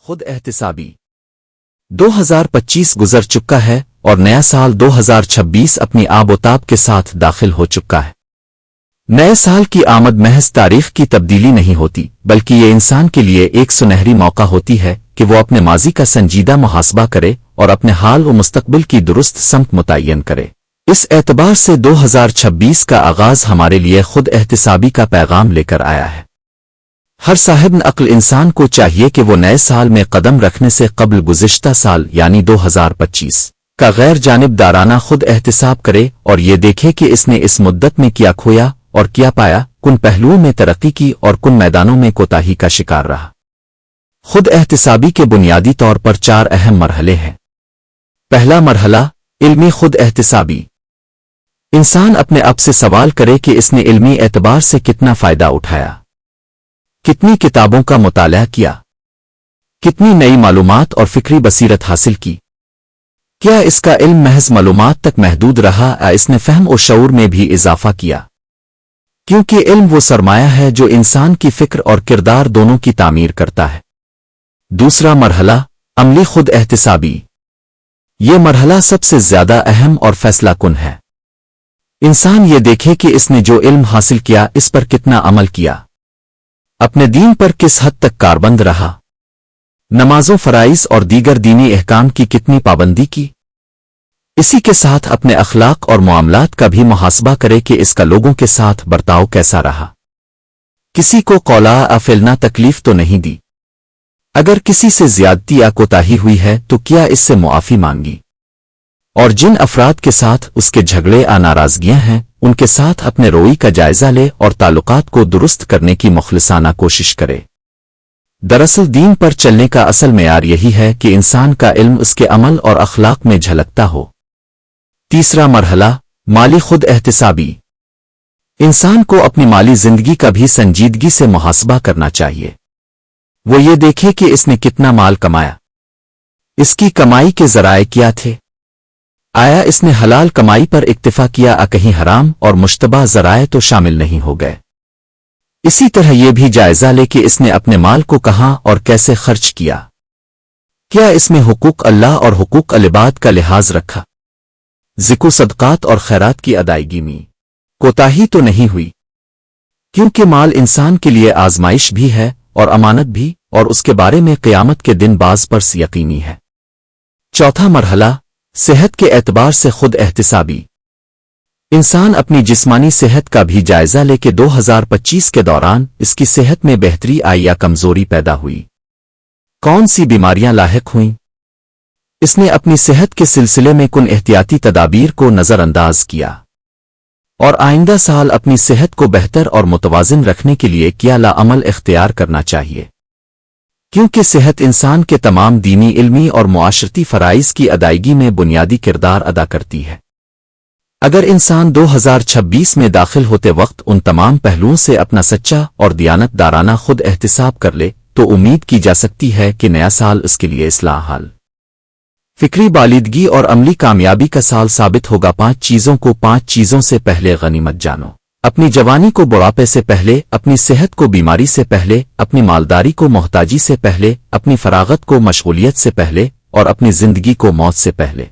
خود احتسابی 2025 گزر چکا ہے اور نیا سال 2026 اپنی آب و تاب کے ساتھ داخل ہو چکا ہے۔ نئے سال کی آمد محض تاریخ کی تبدیلی نہیں ہوتی، بلکہ یہ انسان کے لیے ایک سنہری موقع ہوتی ہے کہ وہ اپنے ماضی کا سنجیدہ محاسبہ کرے اور اپنے حال و مستقبل کی درست سمت متعین کرے۔ اس اعتبار سے 2026 کا آغاز ہمارے لیے خود احتسابی کا پیغام لے کر آیا ہے۔ ہر صاحب عقل انسان کو چاہیے کہ وہ نئے سال میں قدم رکھنے سے قبل گزشتہ سال یعنی 2025 کا غیر جانبدارانہ خود احتساب کرے اور یہ دیکھے کہ اس نے اس مدت میں کیا کھویا اور کیا پایا، کن پہلوؤں میں ترقی کی اور کن میدانوں میں کوتاہی کا شکار رہا۔ خود احتسابی کے بنیادی طور پر 4 اہم مرحلے ہیں۔ پہلا مرحلہ علمی خود احتسابی۔ انسان اپنے آپ سے سوال کرے کہ اس نے علمی اعتبار سے کتنا فائدہ اٹھایا، کتنی کتابوں کا مطالعہ کیا، کتنی نئی معلومات اور فکری بصیرت حاصل کی۔ کیا اس کا علم محض معلومات تک محدود رہا یا اس نے فہم و شعور میں بھی اضافہ کیا؟ کیونکہ علم وہ سرمایہ ہے جو انسان کی فکر اور کردار دونوں کی تعمیر کرتا ہے۔ دوسرا مرحلہ عملی خود احتسابی۔ یہ مرحلہ سب سے زیادہ اہم اور فیصلہ کن ہے۔ انسان یہ دیکھے کہ اس نے جو علم حاصل کیا اس پر کتنا عمل کیا، اپنے دین پر کس حد تک کاربند رہا، نمازوں فرائض اور دیگر دینی احکام کی کتنی پابندی کی۔ اسی کے ساتھ اپنے اخلاق اور معاملات کا بھی محاسبہ کرے کہ اس کا لوگوں کے ساتھ برتاؤ کیسا رہا، کسی کو قولا یا فعلا تکلیف تو نہیں دی، اگر کسی سے زیادتی یا کوتاہی ہوئی ہے تو کیا اس سے معافی مانگی، اور جن افراد کے ساتھ اس کے جھگڑے یا ناراضگیاں ہیں ان کے ساتھ اپنے روی کا جائزہ لے اور تعلقات کو درست کرنے کی مخلصانہ کوشش کرے۔ دراصل دین پر چلنے کا اصل معیار یہی ہے کہ انسان کا علم اس کے عمل اور اخلاق میں جھلکتا ہو۔ تیسرا مرحلہ مالی خود احتسابی۔ انسان کو اپنی مالی زندگی کا بھی سنجیدگی سے محاسبہ کرنا چاہیے۔ وہ یہ دیکھے کہ اس نے کتنا مال کمایا، اس کی کمائی کے ذرائع کیا تھے، آیا اس نے حلال کمائی پر اکتفا کیا یا کہیں حرام اور مشتبہ ذرائع تو شامل نہیں ہو گئے۔ اسی طرح یہ بھی جائزہ لے کہ اس نے اپنے مال کو کہاں اور کیسے خرچ کیا، کیا اس میں حقوق اللہ اور حقوق العباد کا لحاظ رکھا، ذکر صدقات اور خیرات کی ادائیگی میں کوتاہی تو نہیں ہوئی، کیونکہ مال انسان کے لیے آزمائش بھی ہے اور امانت بھی، اور اس کے بارے میں قیامت کے دن باز پر یقینی ہے۔ چوتھا مرحلہ صحت کے اعتبار سے خود احتسابی۔ انسان اپنی جسمانی صحت کا بھی جائزہ لے کہ 2025 کے دوران اس کی صحت میں بہتری آئی یا کمزوری پیدا ہوئی، کون سی بیماریاں لاحق ہوئیں۔ اس نے اپنی صحت کے سلسلے میں کن احتیاطی تدابیر کو نظر انداز کیا، اور آئندہ سال اپنی صحت کو بہتر اور متوازن رکھنے کے لیے کیا عمل اختیار کرنا چاہیے، کیونکہ صحت انسان کے تمام دینی، علمی اور معاشرتی فرائض کی ادائیگی میں بنیادی کردار ادا کرتی ہے۔ اگر انسان 2026 میں داخل ہوتے وقت ان تمام پہلوؤں سے اپنا سچا اور دیانت دارانہ خود احتساب کر لے تو امید کی جا سکتی ہے کہ نیا سال اس کے لیے اصلاح حال، فکری بالیدگی اور عملی کامیابی کا سال ثابت ہوگا۔ 5 چیزوں سے پہلے غنیمت جانو۔ اپنی جوانی کو بڑھاپے سے پہلے، اپنی صحت کو بیماری سے پہلے، اپنی مالداری کو محتاجی سے پہلے، اپنی فراغت کو مشغولیت سے پہلے، اور اپنی زندگی کو موت سے پہلے۔